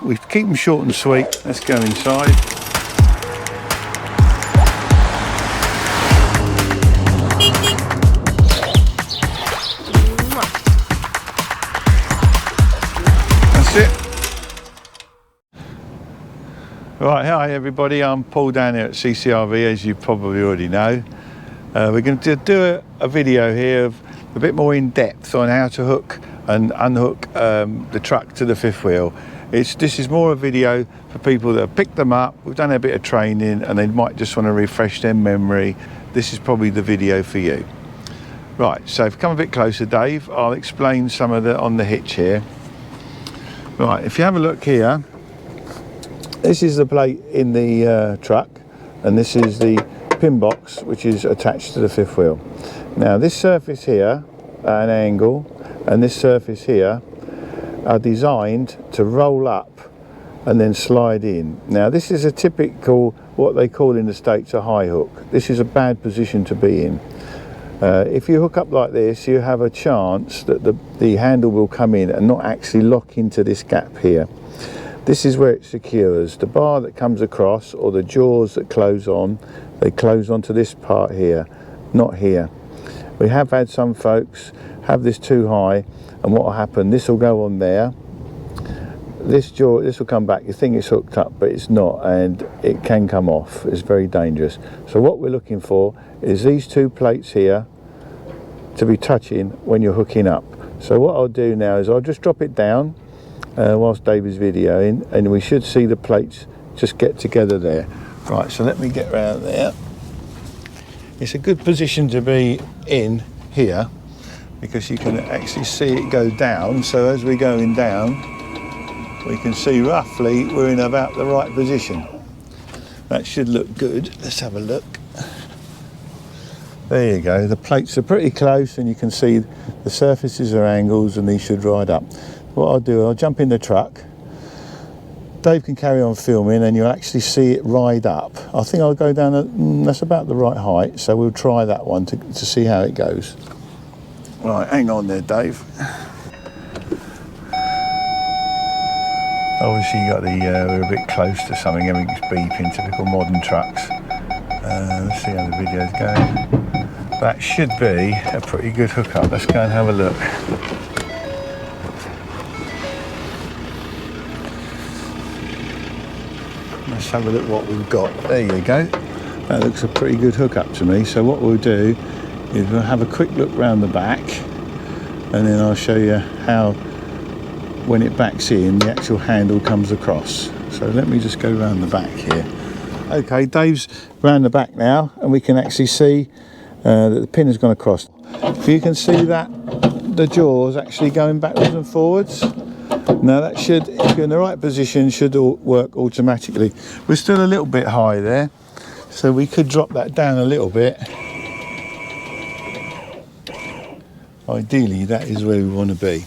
we keep them short and sweet. Let's go inside. That's it. Right, hi everybody, I'm Paul down here at CCRV, as you probably already know. We're going to do a video here of a bit more in depth on how to hook and unhook the truck to the fifth wheel. This is more a video for people that have picked them up, we've done a bit of training and they might just want to refresh their memory. This is probably the video for you. Right, so if you come a bit closer, Dave, I'll explain some of on the hitch here. Right, if you have a look here, this is the plate in the truck, and this is the pin box which is attached to the fifth wheel. Now this surface here at an angle and this surface here are designed to roll up and then slide in. Now this is a typical, what they call in the States, a high hook. This is a bad position to be in. If you hook up like this, you have a chance that the handle will come in and not actually lock into this gap here. This is where it secures. The bar that comes across, or the jaws that close on, they close onto this part here, not here. We have had some folks have this too high, and what will happen, this will go on there, this jaw, this will come back, you think it's hooked up, but it's not, and it can come off. It's very dangerous. So what we're looking for is these two plates here to be touching when you're hooking up. So what I'll do now is I'll just drop it down whilst Dave is videoing, and we should see the plates just get together there. Right, so let me get around there. It's a good position to be in here because you can actually see it go down. So as we're going down, we can see roughly we're in about the right position. That should look good. Let's have a look. There you go. The plates are pretty close and you can see the surfaces are angles and these should ride up. What I'll do, I'll jump in the truck. Dave can carry on filming and you'll actually see it ride up. I think I'll go down, that's about the right height, so we'll try that one to see how it goes. Right, hang on there, Dave. Obviously you got we're a bit close to something, everything's beeping, typical modern trucks. Let's see how the video's going. That should be a pretty good hookup. Let's go and have a look. Let's have a look what we've got. There you go. That looks a pretty good hookup to me. So what we'll do is we'll have a quick look round the back and then I'll show you how, when it backs in, the actual handle comes across. So let me just go round the back here. Okay, Dave's round the back now and we can actually see that the pin has gone across. If you can see that the jaws actually going backwards and forwards. Now that should, if you're in the right position, should all work automatically. We're still a little bit high there, so we could drop that down a little bit. Ideally, that is where we want to be.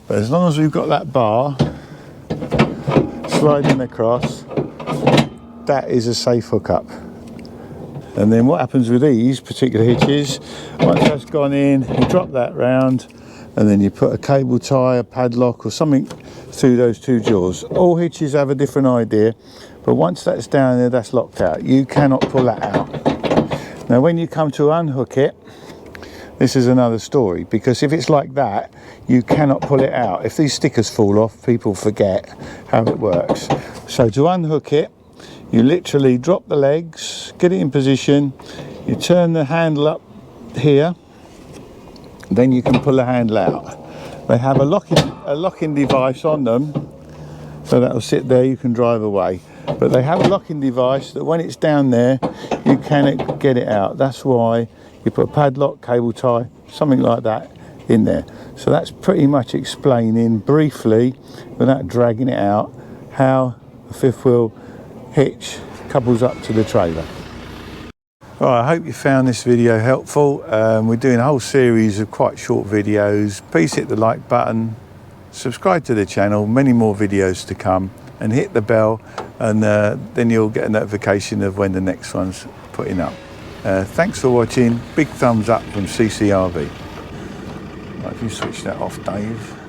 But as long as we've got that bar sliding across, that is a safe hookup. And then what happens with these particular hitches, once that's gone in, you drop that round and then you put a cable tie, a padlock or something through those two jaws. All hitches have a different idea, but once that's down there, that's locked out. You cannot pull that out. Now when you come to unhook it, this is another story, because if it's like that, you cannot pull it out. If these stickers fall off, people forget how it works. So to unhook it, you literally drop the legs, get it in position, you turn the handle up here, then you can pull the handle out. They have a locking device on them, so that will sit there, you can drive away. But they have a locking device that when it's down there, you cannot get it out. That's why you put a padlock, cable tie, something like that in there. So that's pretty much explaining briefly, without dragging it out, how the fifth wheel hitch couples up to the trailer. Right, I hope you found this video helpful. We're doing a whole series of quite short videos. Please hit the like button, subscribe to the channel, many more videos to come, and hit the bell, and then you'll get a notification of when the next one's putting up. Thanks for watching. Big thumbs up from CCRV. Right, if you switch that off, Dave.